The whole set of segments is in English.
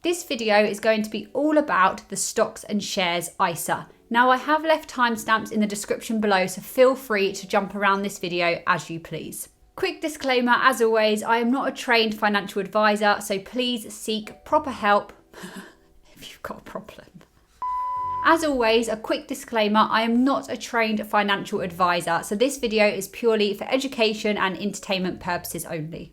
This video is going to be all about the stocks and shares ISA. Now I have left timestamps in the description below, so feel free to jump around this video as you please. Quick disclaimer, as always, I am not a trained financial advisor, so please seek proper help if you've got a problem. As always, a quick disclaimer, I am not a trained financial advisor, so this video is purely for education and entertainment purposes only.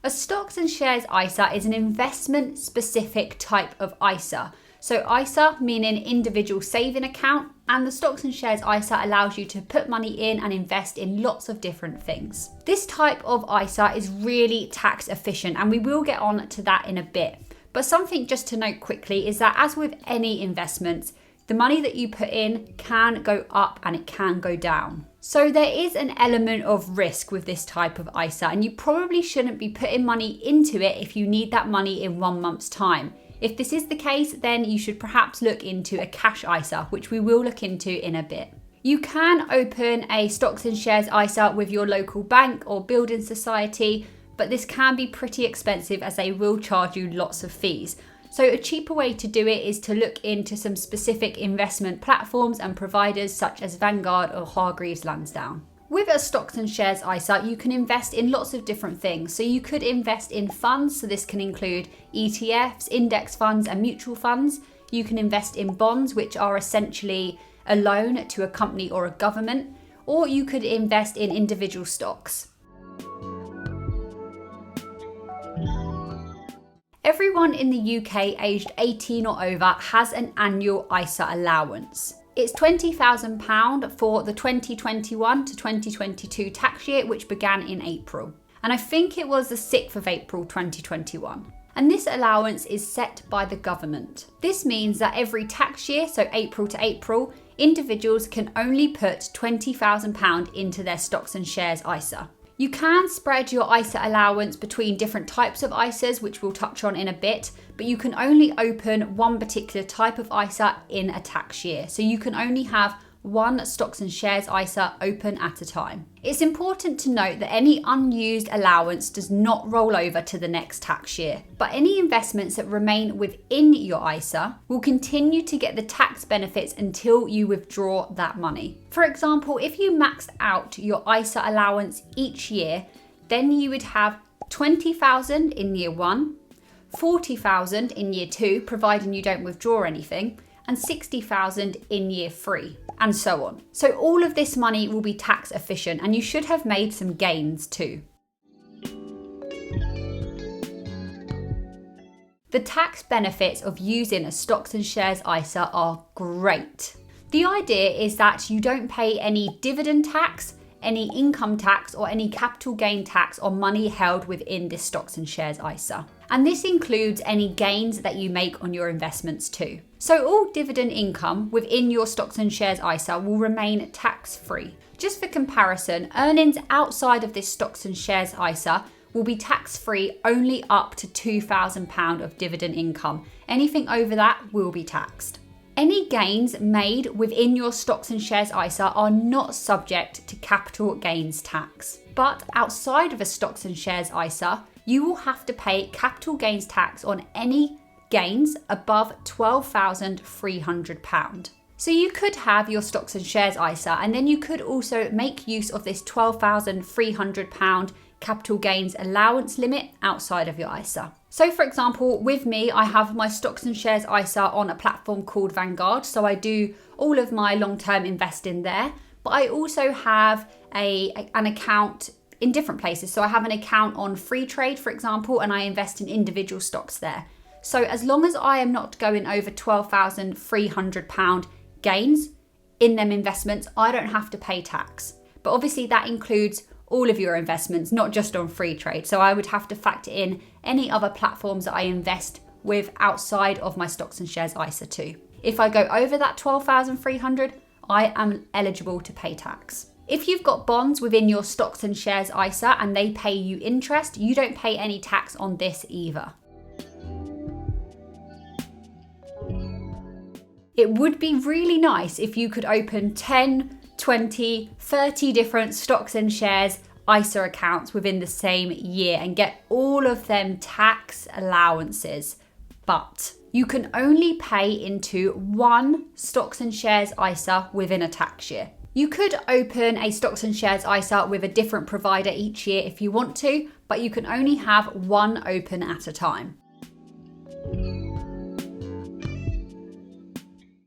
A stocks and shares ISA is an investment specific type of ISA. So ISA meaning individual saving account, and the stocks and shares ISA allows you to put money in and invest in lots of different things. This type of ISA is really tax efficient, and we will get on to that in a bit. But something just to note quickly is that as with any investments, the money that you put in can go up and it can go down. So there is an element of risk with this type of ISA, and you probably shouldn't be putting money into it if you need that money in 1 month's time. If this is the case, then you should perhaps look into a cash ISA, which we will look into in a bit. You can open a stocks and shares ISA with your local bank or building society, but this can be pretty expensive as they will charge you lots of fees. So a cheaper way to do it is to look into some specific investment platforms and providers such as Vanguard or Hargreaves Lansdown. With a stocks and shares ISA, you can invest in lots of different things. So you could invest in funds, so this can include ETFs, index funds and mutual funds. You can invest in bonds, which are essentially a loan to a company or a government, or you could invest in individual stocks. Everyone in the UK aged 18 or over has an annual ISA allowance. It's £20,000 for the 2021 to 2022 tax year, which began in April. And I think it was the 6th of April 2021. And this allowance is set by the government. This means that every tax year, so April to April, individuals can only put £20,000 into their stocks and shares ISA. You can spread your ISA allowance between different types of ISAs, which we'll touch on in a bit, but you can only open one particular type of ISA in a tax year. So you can only have one stocks and shares ISA open at a time. It's important to note that any unused allowance does not roll over to the next tax year, but any investments that remain within your ISA will continue to get the tax benefits until you withdraw that money. For example, if you maxed out your ISA allowance each year, then you would have 20,000 in year 1, 40,000 in year 2, providing you don't withdraw anything, and 60,000 in year 3, and so on. So all of this money will be tax efficient, and you should have made some gains too. The tax benefits of using a stocks and shares ISA are great. The idea is that you don't pay any dividend tax, any income tax, or any capital gain tax on money held within this stocks and shares ISA. And this includes any gains that you make on your investments too. So all dividend income within your stocks and shares ISA will remain tax-free. Just for comparison, earnings outside of this stocks and shares ISA will be tax-free only up to £2,000 of dividend income. Anything over that will be taxed. Any gains made within your stocks and shares ISA are not subject to capital gains tax. But outside of a stocks and shares ISA, you will have to pay capital gains tax on any gains above £12,300. So you could have your stocks and shares ISA, and then you could also make use of this £12,300 capital gains allowance limit outside of your ISA. So for example, with me, I have my stocks and shares ISA on a platform called Vanguard. So I do all of my long-term investing there, but I also have an account in different places. So I have an account on free trade, for example, and I invest in individual stocks there. So as long as I am not going over £12,300 gains in them investments, I don't have to pay tax. But obviously that includes all of your investments, not just on free trade. So I would have to factor in any other platforms that I invest with outside of my stocks and shares ISA too. If I go over that 12,300, I am eligible to pay tax. If you've got bonds within your stocks and shares ISA and they pay you interest, you don't pay any tax on this either. It would be really nice if you could open 10, 20, 30 different stocks and shares ISA accounts within the same year and get all of them tax allowances. But you can only pay into one stocks and shares ISA within a tax year. You could open a stocks and shares ISA with a different provider each year if you want to, but you can only have one open at a time.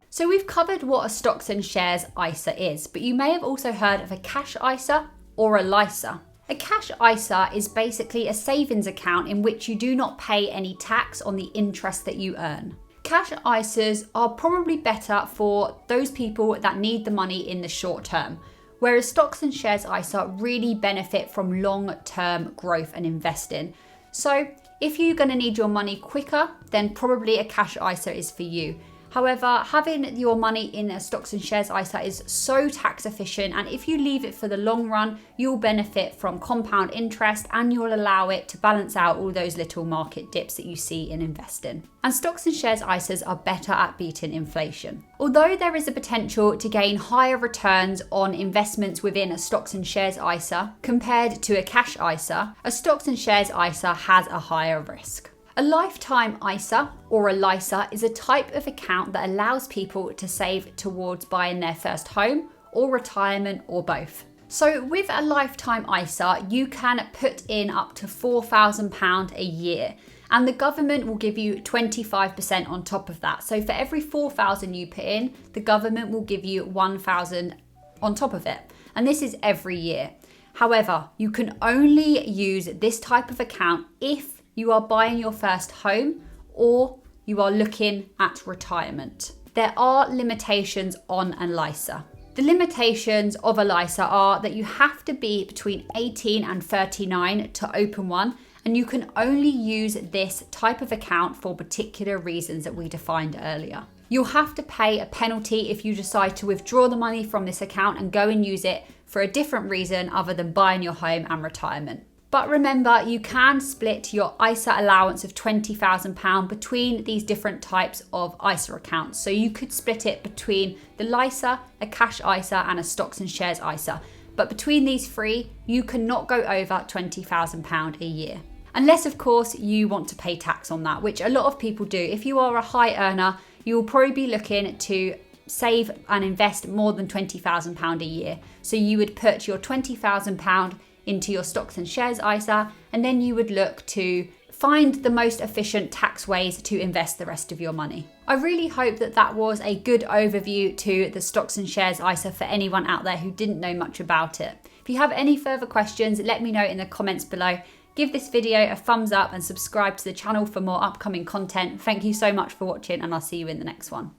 So we've covered what a stocks and shares ISA is, but you may have also heard of a cash ISA or a LISA. A cash ISA is basically a savings account in which you do not pay any tax on the interest that you earn. Cash ISAs are probably better for those people that need the money in the short term, whereas stocks and shares ISA really benefit from long-term growth and investing. So if you're going to need your money quicker, then probably a cash ISA is for you. However, having your money in a stocks and shares ISA is so tax efficient, and if you leave it for the long run, you'll benefit from compound interest and you'll allow it to balance out all those little market dips that you see in investing. And stocks and shares ISAs are better at beating inflation. Although there is a potential to gain higher returns on investments within a stocks and shares ISA compared to a cash ISA, a stocks and shares ISA has a higher risk. A lifetime ISA or a LISA is a type of account that allows people to save towards buying their first home or retirement or both. So with a lifetime ISA, you can put in up to £4,000 a year, and the government will give you 25% on top of that. So for every 4,000 you put in, the government will give you 1,000 on top of it. And this is every year. However, you can only use this type of account if you are buying your first home or you are looking at retirement. There are limitations on a LISA. The limitations of a LISA are that you have to be between 18 and 39 to open one, and you can only use this type of account for particular reasons that we defined earlier. You'll have to pay a penalty if you decide to withdraw the money from this account and go and use it for a different reason other than buying your home and retirement. But remember, you can split your ISA allowance of £20,000 between these different types of ISA accounts. So you could split it between the LISA, a cash ISA and a stocks and shares ISA. But between these three, you cannot go over £20,000 a year. Unless, of course, you want to pay tax on that, which a lot of people do. If you are a high earner, you will probably be looking to save and invest more than £20,000 a year. So you would put your £20,000 into your stocks and shares ISA, and then you would look to find the most efficient tax ways to invest the rest of your money. I really hope that that was a good overview to the stocks and shares ISA for anyone out there who didn't know much about it. If you have any further questions, let me know in the comments below. Give this video a thumbs up and subscribe to the channel for more upcoming content. Thank you so much for watching, and I'll see you in the next one.